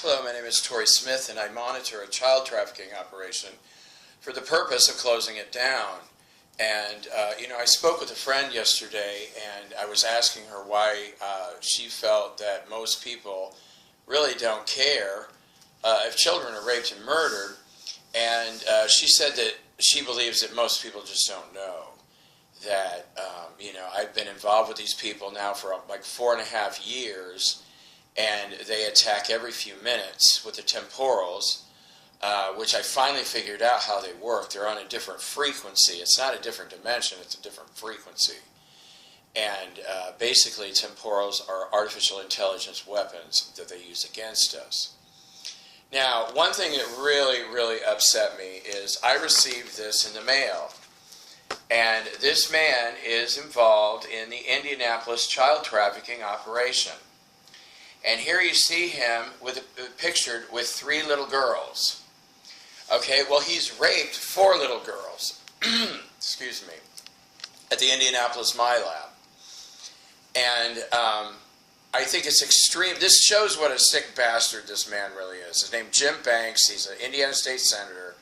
Hello, my name is Tori Smith, and I monitor a child trafficking operation for the purpose of closing it down. And, I spoke with a friend yesterday, and I was asking her why she felt that most people really don't care if children are raped and murdered. And she said that she believes that most people just don't know that, I've been involved with these people now for like 4.5 years, and they attack every few minutes with the temporals, which I finally figured out how they work. They're on a different frequency. It's not a different dimension, it's a different frequency. And basically temporals are artificial intelligence weapons that they use against us. Now, one thing that really upset me is I received this in the mail. And this man is involved in the Indianapolis child trafficking operation. And here you see him pictured with 3 little girls. Okay, well, he's raped 4 little girls, excuse me, at the Indianapolis MILAB. And I think it's extreme. This shows what a sick bastard this man really is. His name's Jim Banks. He's an Indiana state senator.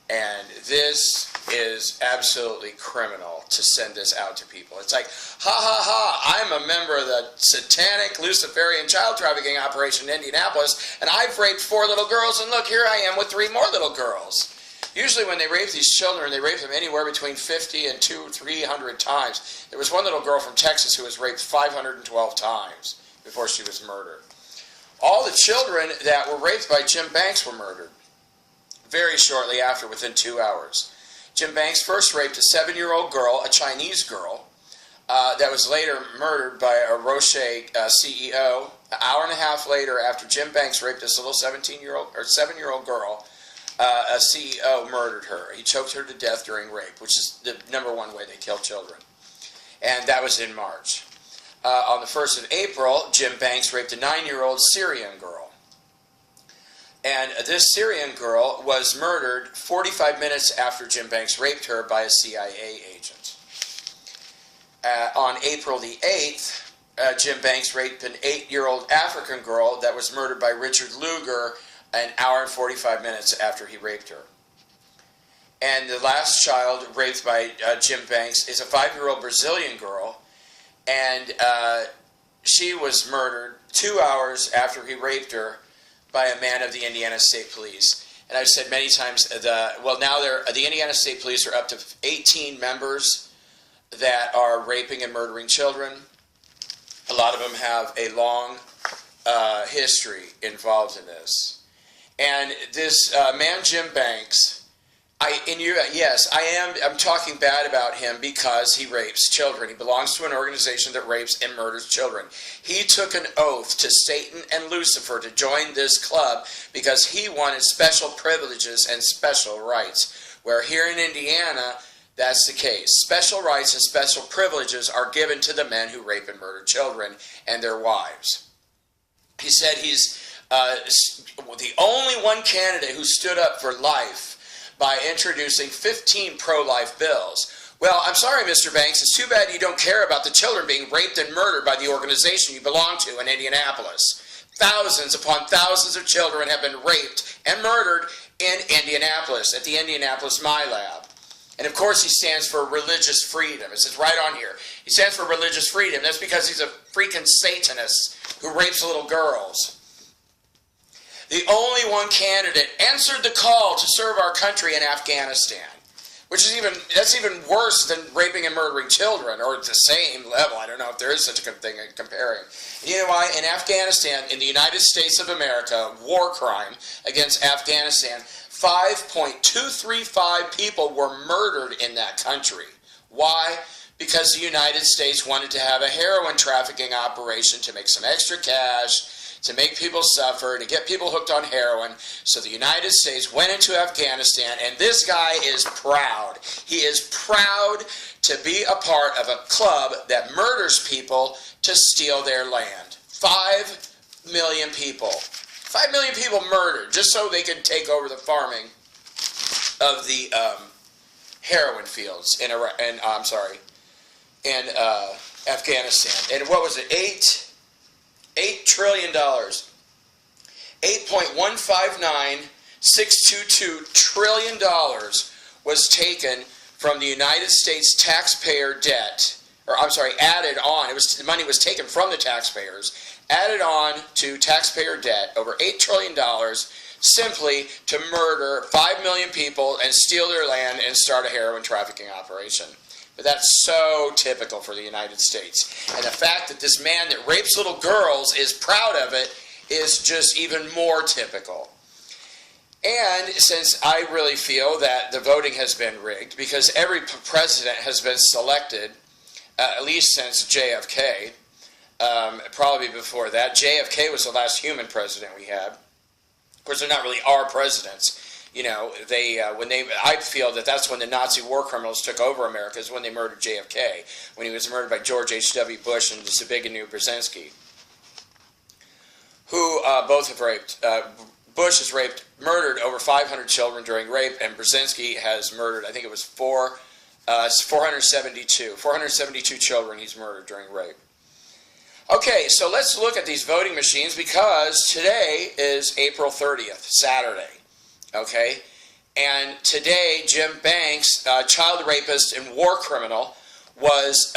And this is absolutely criminal to send this out to people. It's like, ha ha ha, I'm a member of the satanic Luciferian child trafficking operation in Indianapolis, and I've raped 4 little girls, and look, here I am with 3 more little girls. Usually when they rape these children, they rape them anywhere between 50 and 300 times. There was one little girl from Texas who was raped 512 times before she was murdered. All the children that were raped by Jim Banks were murdered very shortly after, within 2 hours. Jim Banks first raped a 7-year-old girl, a Chinese girl, that was later murdered by a Roche CEO. An hour and a half later, after Jim Banks raped this little 7-year-old girl, a CEO murdered her. He choked her to death during rape, which is the #1 way they kill children. And that was in March. On the 1st of April, Jim Banks raped a 9-year-old Syrian girl. And this Syrian girl was murdered 45 minutes after Jim Banks raped her by a CIA agent. On April the 8th, Jim Banks raped an 8-year-old African girl that was murdered by Richard Lugar an hour and 45 minutes after he raped her. And the last child raped by Jim Banks is a 5-year-old Brazilian girl, and she was murdered 2 hours after he raped her by a man of the Indiana State Police. And I've said many times, the Indiana State Police are up to 18 members that are raping and murdering children. A lot of them have a long history involved in this. And this man, Jim Banks, I'm talking bad about him because he rapes children. He belongs to an organization that rapes and murders children. He took an oath to Satan and Lucifer to join this club because he wanted special privileges and special rights. Where here in Indiana, that's the case. Special rights and special privileges are given to the men who rape and murder children and their wives. He said he's the only one candidate who stood up for life by introducing 15 pro-life bills. Well, I'm sorry, Mr. Banks, it's too bad you don't care about the children being raped and murdered by the organization you belong to in Indianapolis. Thousands upon thousands of children have been raped and murdered in Indianapolis, at the Indianapolis MILAB. And of course he stands for religious freedom. It says right on here. He stands for religious freedom. That's because he's a freaking Satanist who rapes little girls. The only one candidate answered the call to serve our country in Afghanistan, that's even worse than raping and murdering children, or at the same level. I don't know if there is such a thing in comparing. And you know why? In Afghanistan, in the United States of America, war crime against Afghanistan, 5.235 people were murdered in that country. Why? Because the United States wanted to have a heroin trafficking operation to make some extra cash, to make people suffer, to get people hooked on heroin. So the United States went into Afghanistan, and this guy is proud. He is proud to be a part of a club that murders people to steal their land. 5 million people. 5 million people murdered just so they could take over the farming of the heroin fields in Afghanistan. And what was it? $8 trillion. $8 $8.159622 trillion was taken from the United States taxpayer debt, or I'm sorry, added on. The money was taken from the taxpayers, added on to taxpayer debt, over $8 trillion, simply to murder 5 million people and steal their land and start a heroin trafficking operation. But that's so typical for the United States. And the fact that this man that rapes little girls is proud of it is just even more typical. And since I really feel that the voting has been rigged, because every president has been selected, at least since JFK, probably before that. JFK was the last human president we had. Of course, they're not really our presidents. You know, I feel that that's when the Nazi war criminals took over America, is when they murdered JFK, when he was murdered by George H.W. Bush and Zbigniew Brzezinski, who both have raped. Bush has murdered over 500 children during rape, and Brzezinski has murdered, I think it was 472 children he's murdered during rape. Okay, so let's look at these voting machines, because today is April 30th, Saturday. Okay, and today Jim Banks, child rapist and war criminal, was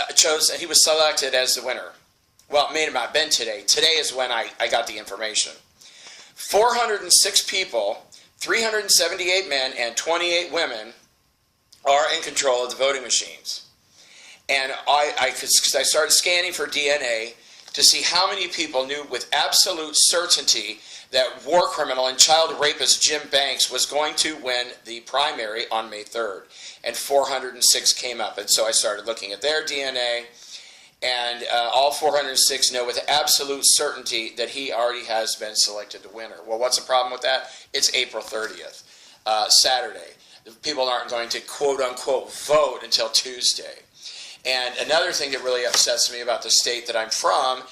he was selected as the winner. Well, it may have not been today. Today is when I got the information. 406 people, 378 men and 28 women are in control of the voting machines. And I started scanning for DNA to see how many people knew with absolute certainty that war criminal and child rapist Jim Banks was going to win the primary on May 3rd. And 406 came up. And so I started looking at their DNA. And all 406 know with absolute certainty that he already has been selected the winner. Well, what's the problem with that? It's April 30th, Saturday. People aren't going to quote-unquote vote until Tuesday. And another thing that really upsets me about the state that I'm from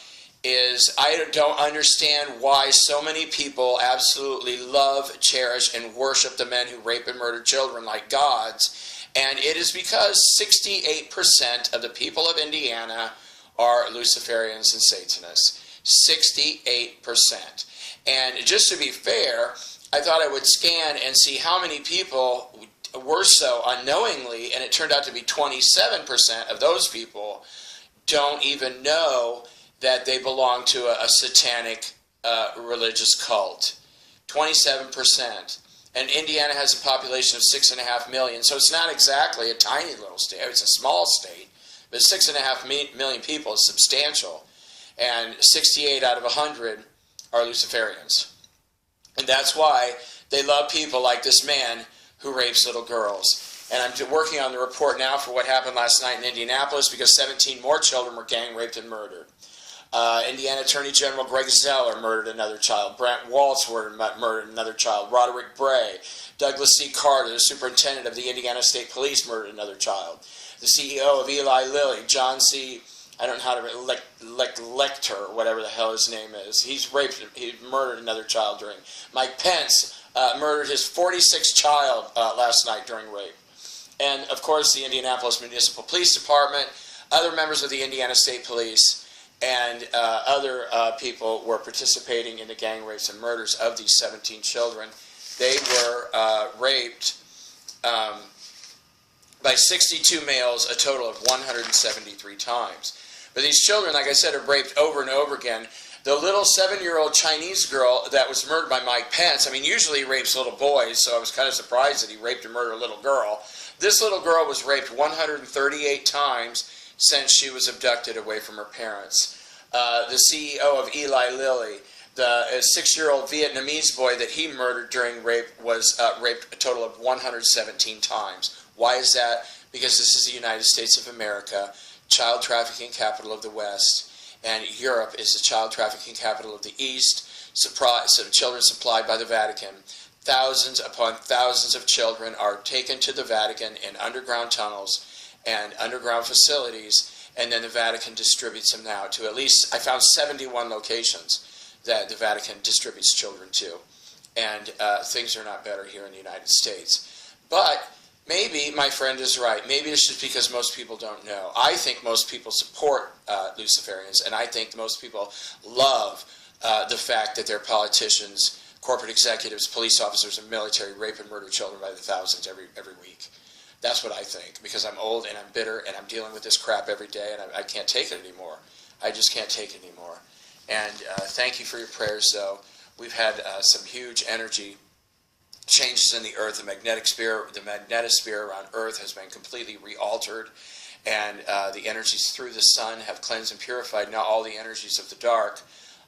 is I don't understand why so many people absolutely love, cherish, and worship the men who rape and murder children like gods. And it is because 68% of the people of Indiana are Luciferians and Satanists. 68%. And just to be fair, I thought I would scan and see how many people were so unknowingly, and it turned out to be 27% of those people don't even know that they belong to a satanic religious cult. 27%. And Indiana has a population of 6.5 million, so it's not exactly a tiny little state. It's a small state, but 6.5 million people is substantial. And 68 out of 100 are Luciferians. And that's why they love people like this man who rapes little girls. And I'm working on the report now for what happened last night in Indianapolis, because 17 more children were gang raped and murdered. Indiana Attorney General Greg Zeller murdered another child. Brent Waltz murdered another child. Roderick Bray. Douglas C. Carter, the superintendent of the Indiana State Police, murdered another child. The CEO of Eli Lilly, John C. I don't know how to Lecter, or whatever the hell his name is. He murdered another child during. Mike Pence murdered his 46th child last night during rape. And of course the Indianapolis Municipal Police Department, other members of the Indiana State Police, and other people were participating in the gang rapes and murders of these 17 children. They were raped by 62 males, a total of 173 times. But these children, like I said, are raped over and over again. The little 7-year-old Chinese girl that was murdered by Mike Pence, I mean, usually he rapes little boys, so I was kind of surprised that he raped and murdered a little girl. This little girl was raped 138 times since she was abducted away from her parents. The CEO of Eli Lilly, the 6-year-old Vietnamese boy that he murdered during rape, was raped a total of 117 times. Why is that? Because this is the United States of America, child trafficking capital of the West, and Europe is the child trafficking capital of the East, children supplied by the Vatican. Thousands upon thousands of children are taken to the Vatican in underground tunnels and underground facilities, and then the Vatican distributes them now to at least, I found 71 locations that the Vatican distributes children to. And things are not better here in the United States. But maybe my friend is right. Maybe it's just because most people don't know. I think most people support Luciferians, and I think most people love the fact that their politicians corporate executives, police officers, and military rape and murder children by the thousands every week. That's what I think, because I'm old and I'm bitter and I'm dealing with this crap every day and I can't take it anymore. I just can't take it anymore. And thank you for your prayers, though. We've had some huge energy changes in the Earth. The magnetosphere around Earth has been completely re-altered, and the energies through the sun have cleansed and purified. Now all the energies of the dark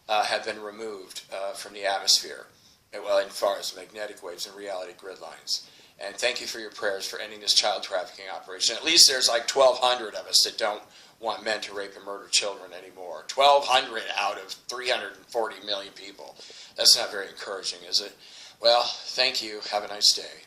have been removed from the atmosphere, well, as far as magnetic waves and reality grid lines. And thank you for your prayers for ending this child trafficking operation. At least there's like 1,200 of us that don't want men to rape and murder children anymore. 1,200 out of 340 million people. That's not very encouraging, is it? Well, thank you. Have a nice day.